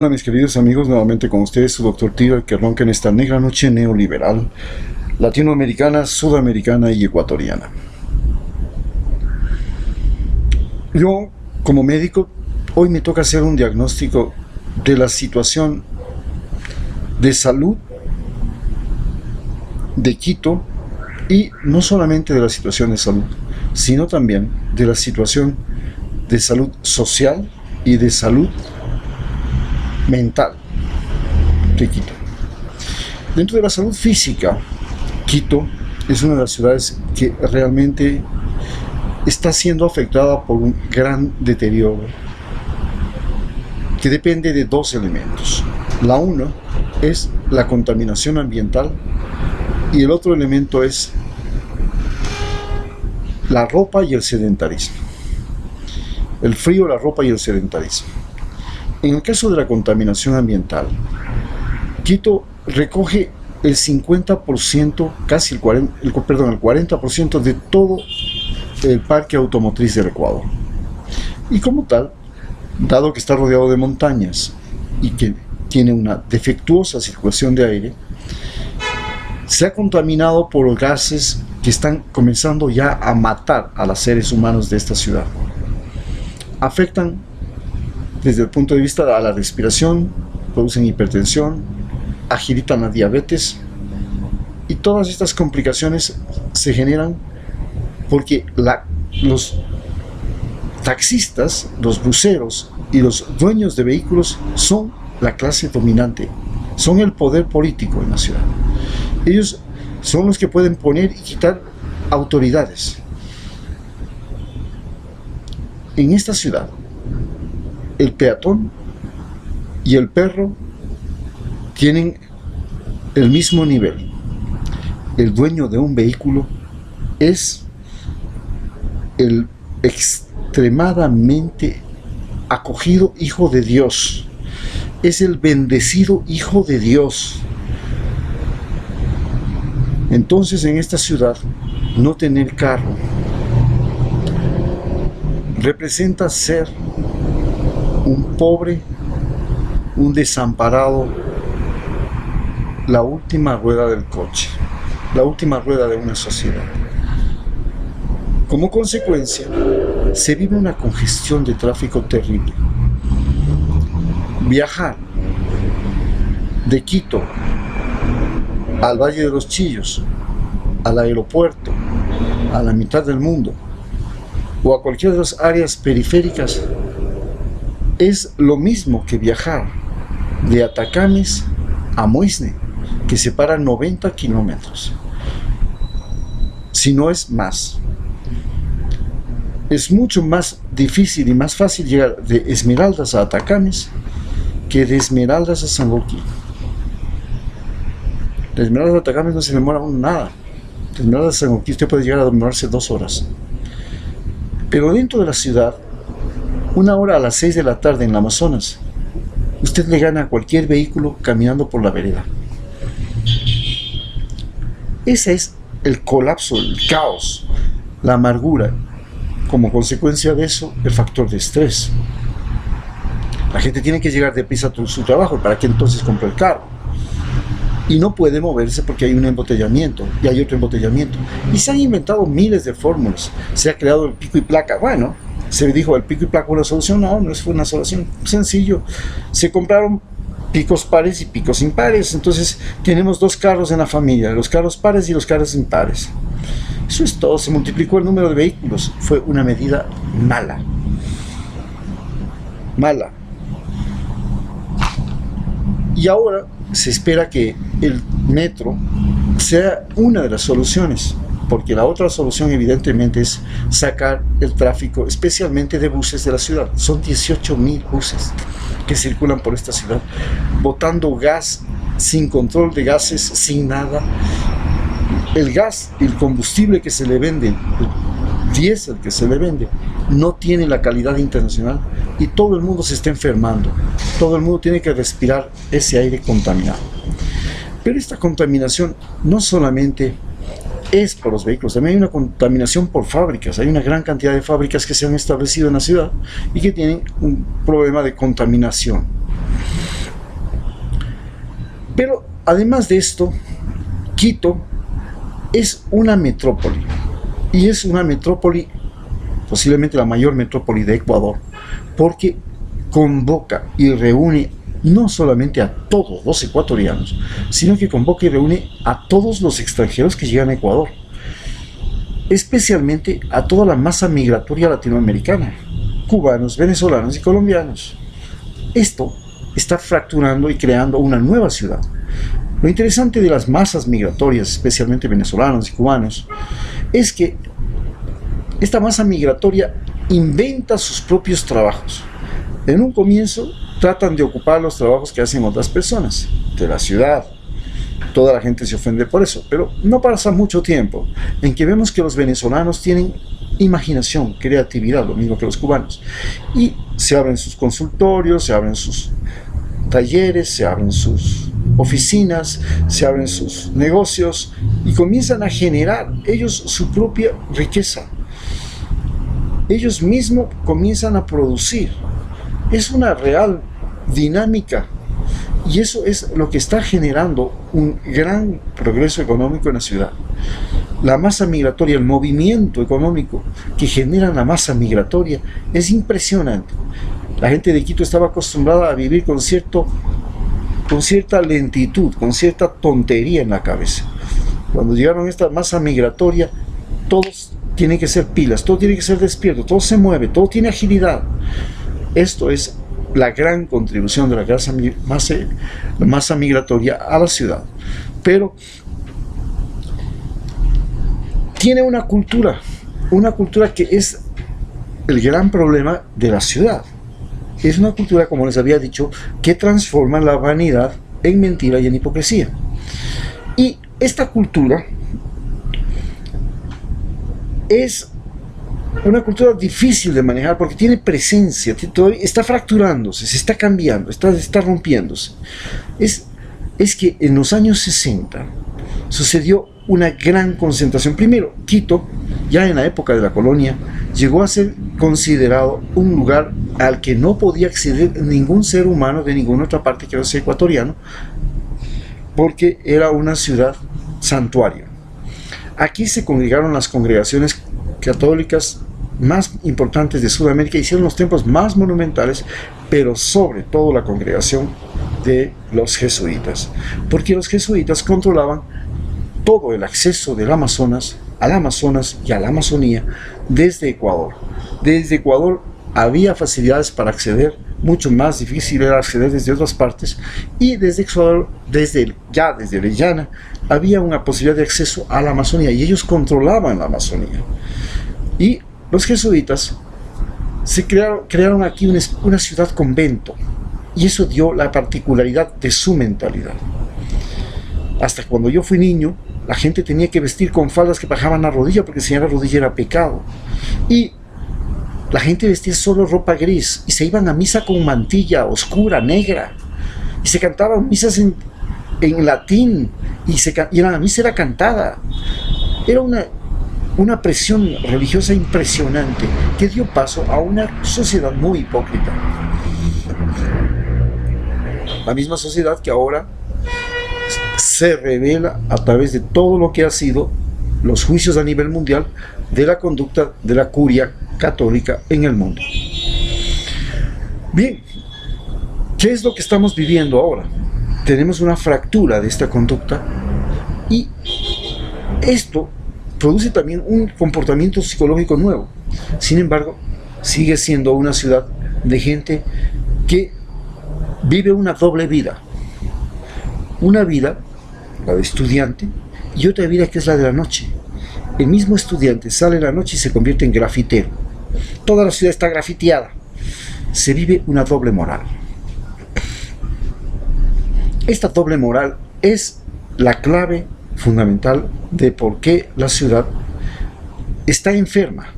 Hola mis queridos amigos, nuevamente con ustedes su doctor Tiro, el que ronca en esta negra noche neoliberal, latinoamericana, sudamericana y ecuatoriana. Yo, como médico, hoy me toca hacer un diagnóstico de la situación de salud de Quito, y no solamente de la situación de salud, sino también de la situación de salud social y de salud mental de Quito. Dentro de la salud física, Quito es una de las ciudades que realmente está siendo afectada por un gran deterioro que depende de dos elementos. La una es la contaminación ambiental y el otro elemento es la ropa y el sedentarismo. El frío, la ropa y el sedentarismo. En el caso de la contaminación ambiental, Quito recoge el 50%, casi el 40% de todo el parque automotriz del Ecuador. Y como tal, dado que está rodeado de montañas y que tiene una defectuosa circulación de aire, se ha contaminado por gases que están comenzando ya a matar a los seres humanos de esta ciudad. Afectan desde el punto de vista de la respiración, producen hipertensión, agilitan la diabetes, y todas estas complicaciones se generan porque los taxistas, los buceros y los dueños de vehículos son la clase dominante, son el poder político en la ciudad. Ellos son los que pueden poner y quitar autoridades. En esta ciudad, el peatón y el perro tienen el mismo nivel. El dueño de un vehículo es el extremadamente acogido hijo de Dios, es el bendecido hijo de Dios. Entonces, en esta ciudad, no tener carro representa ser un pobre, un desamparado, la última rueda del coche, la última rueda de una sociedad. Como consecuencia, se vive una congestión de tráfico terrible. Viajar de Quito al Valle de los Chillos, al aeropuerto, a la mitad del mundo, o a cualquiera de las áreas periféricas, es lo mismo que viajar de Atacames a Muisne, que separa 90 kilómetros, si no es más. Es mucho más difícil y más fácil llegar de Esmeraldas a Atacames que de Esmeraldas a San Joaquín. De Esmeraldas a Atacames no se demora aún nada. De Esmeraldas a San Joaquín usted puede llegar a demorarse 2 horas. Pero dentro de la ciudad, 1 hora a las 6 de la tarde en el Amazonas, usted le gana a cualquier vehículo caminando por la vereda. Ese es el colapso, el caos, la amargura. Como consecuencia de eso, el factor de estrés. La gente tiene que llegar deprisa a su trabajo, ¿para qué entonces compra el carro? Y no puede moverse porque hay un embotellamiento y hay otro embotellamiento. Y se han inventado miles de fórmulas. Se ha creado el pico y placa. Bueno, se dijo el pico y placa una solución. No, no fue una solución. Sencillo. Se compraron picos pares y picos impares. Entonces tenemos 2 carros en la familia, los carros pares y los carros impares. Eso es todo. Se multiplicó el número de vehículos. Fue una medida mala. Mala. Y ahora se espera que el metro sea una de las soluciones, porque la otra solución evidentemente es sacar el tráfico, especialmente de buses de la ciudad. Son 18.000 buses que circulan por esta ciudad, botando gas sin control de gases, sin nada. El gas y el combustible que se le vende, el diésel que se le vende, no tiene la calidad internacional y todo el mundo se está enfermando. Todo el mundo tiene que respirar ese aire contaminado. Pero esta contaminación no solamente es por los vehículos, también hay una contaminación por fábricas. Hay una gran cantidad de fábricas que se han establecido en la ciudad y que tienen un problema de contaminación. Pero además de esto, Quito es una metrópoli, y es una metrópoli, posiblemente la mayor metrópoli de Ecuador, porque convoca y reúne no solamente a todos los ecuatorianos, sino que convoca y reúne a todos los extranjeros que llegan a Ecuador, especialmente a toda la masa migratoria latinoamericana, cubanos, venezolanos y colombianos. Esto está fracturando y creando una nueva ciudad. Lo interesante de las masas migratorias, especialmente venezolanos y cubanos, es que esta masa migratoria inventa sus propios trabajos. En un comienzo tratan de ocupar los trabajos que hacen otras personas de la ciudad. Toda la gente se ofende por eso, pero no pasa mucho tiempo en que vemos que los venezolanos tienen imaginación, creatividad, lo mismo que los cubanos, y se abren sus consultorios, se abren sus talleres, se abren sus oficinas, se abren sus negocios y comienzan a generar ellos su propia riqueza. Ellos mismos comienzan a producir. Es una real dinámica, y eso es lo que está generando un gran progreso económico en la ciudad. La masa migratoria, el movimiento económico que genera la masa migratoria es impresionante. La gente de Quito estaba acostumbrada a vivir con cierta lentitud, con cierta tontería en la cabeza. Cuando llegaron a esta masa migratoria, todos tienen que ser pilas, todo tiene que ser despierto, todo se mueve, todo tiene agilidad. Esto es la gran contribución de la masa migratoria a la ciudad. Pero tiene una cultura que es el gran problema de la ciudad. Es una cultura, como les había dicho, que transforma la vanidad en mentira y en hipocresía. Y esta cultura es una cultura difícil de manejar porque tiene presencia, está fracturándose, se está cambiando, está rompiéndose. Es que en los años 60 sucedió una gran concentración. Primero, Quito, ya en la época de la colonia, llegó a ser considerado un lugar al que no podía acceder ningún ser humano de ninguna otra parte que no sea ecuatoriano, porque era una ciudad santuario. Aquí se congregaron las congregaciones católicas más importantes de Sudamérica, hicieron los templos más monumentales, pero sobre todo la congregación de los jesuitas, porque los jesuitas controlaban todo el acceso del Amazonas al Amazonas y a la Amazonía desde Ecuador. Desde Ecuador había facilidades para acceder, mucho más difícil era acceder desde otras partes, y desde Ecuador, desde Orellana, había una posibilidad de acceso a la Amazonía, y ellos controlaban la Amazonía. Y los jesuitas crearon aquí una ciudad convento, y eso dio la particularidad de su mentalidad. Hasta cuando yo fui niño, la gente tenía que vestir con faldas que bajaban a rodilla, porque enseñar la rodilla era pecado. Y la gente vestía solo ropa gris, y se iban a misa con mantilla oscura, negra, y se cantaban misas en latín, y la misa era cantada. Era una presión religiosa impresionante que dio paso a una sociedad muy hipócrita. La misma sociedad que ahora se revela a través de todo lo que ha sido los juicios a nivel mundial de la conducta de la curia católica en el mundo. Bien, ¿qué es lo que estamos viviendo ahora? Tenemos una fractura de esta conducta, y esto produce también un comportamiento psicológico nuevo. Sin embargo, sigue siendo una ciudad de gente que vive una doble vida. Una vida, la de estudiante, y otra vida que es la de la noche. El mismo estudiante sale en la noche y se convierte en grafitero. Toda la ciudad está grafiteada. Se vive una doble moral. Esta doble moral es la clave fundamental de por qué la ciudad está enferma.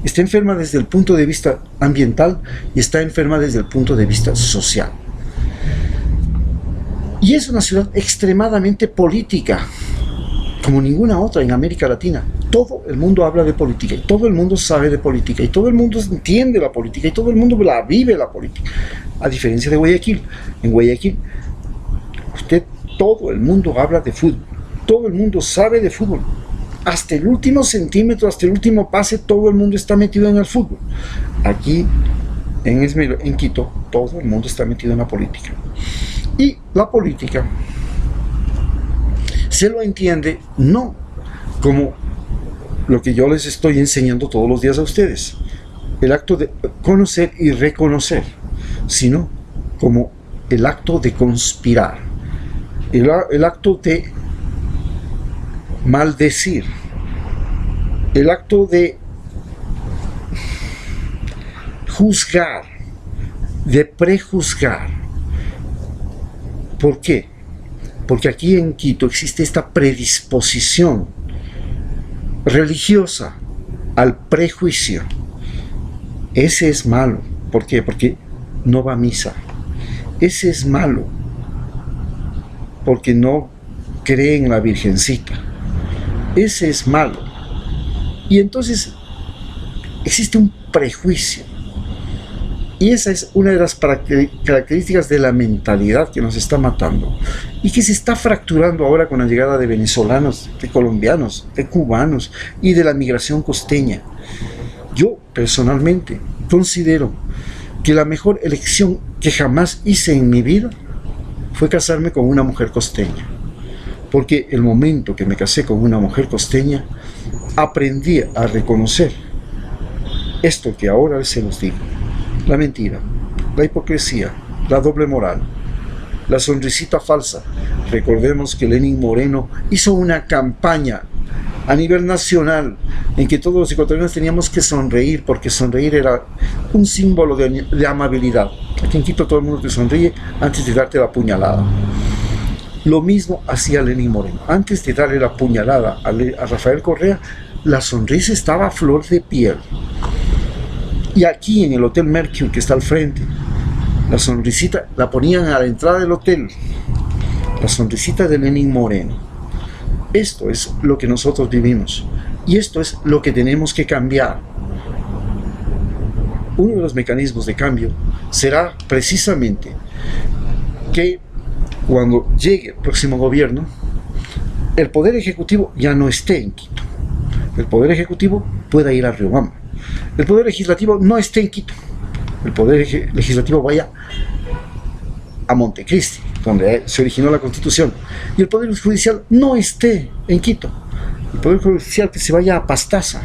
Está enferma desde el punto de vista ambiental y está enferma desde el punto de vista social. Y es una ciudad extremadamente política, como ninguna otra en América Latina. Todo el mundo habla de política, y todo el mundo sabe de política, y todo el mundo entiende la política, y todo el mundo la vive la política. A diferencia de Guayaquil. En Guayaquil, usted todo el mundo habla de fútbol, todo el mundo sabe de fútbol. Hasta el último centímetro, hasta el último pase, todo el mundo está metido en el fútbol. Aquí, en Quito, todo el mundo está metido en la política. Y la política se lo entiende no como lo que yo les estoy enseñando todos los días a ustedes, el acto de conocer y reconocer, sino como el acto de conspirar, el acto de maldecir, el acto de juzgar, de prejuzgar. ¿Por qué? Porque aquí en Quito existe esta predisposición religiosa al prejuicio. Ese es malo. ¿Por qué? Porque no va a misa. Ese es malo porque no cree en la Virgencita. Ese es malo. Y entonces existe un prejuicio. Y esa es una de las características de la mentalidad que nos está matando y que se está fracturando ahora con la llegada de venezolanos, de colombianos, de cubanos y de la migración costeña. Yo personalmente considero que la mejor elección que jamás hice en mi vida fue casarme con una mujer costeña, porque el momento que me casé con una mujer costeña aprendí a reconocer esto que ahora se los digo: la mentira, la hipocresía, la doble moral, la sonrisita falsa. Recordemos que Lenín Moreno hizo una campaña a nivel nacional en que todos los ecuatorianos teníamos que sonreír, porque sonreír era un símbolo de amabilidad. Aquí en Quito todo el mundo te sonríe antes de darte la puñalada. Lo mismo hacía Lenín Moreno. Antes de darle la puñalada a Rafael Correa, la sonrisa estaba a flor de piel. Y aquí en el Hotel Mercury, que está al frente, la sonrisita la ponían a la entrada del hotel, la sonrisita de Lenín Moreno. Esto es lo que nosotros vivimos y esto es lo que tenemos que cambiar. Uno de los mecanismos de cambio será precisamente que cuando llegue el próximo gobierno, el Poder Ejecutivo ya no esté en Quito. El Poder Ejecutivo pueda ir a Riobamba. El Poder Legislativo no esté en Quito. El Poder Legislativo vaya a Montecristi, donde se originó la Constitución. Y el Poder Judicial no esté en Quito. El Poder Judicial que se vaya a Pastaza,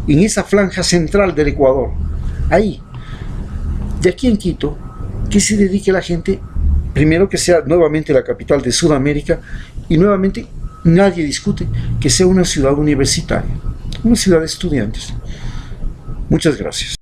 en esa franja central del Ecuador. Ahí, de aquí en Quito, que se dedique la gente, primero que sea nuevamente la capital de Sudamérica, y nuevamente nadie discute que sea una ciudad universitaria, una ciudad de estudiantes. Muchas gracias.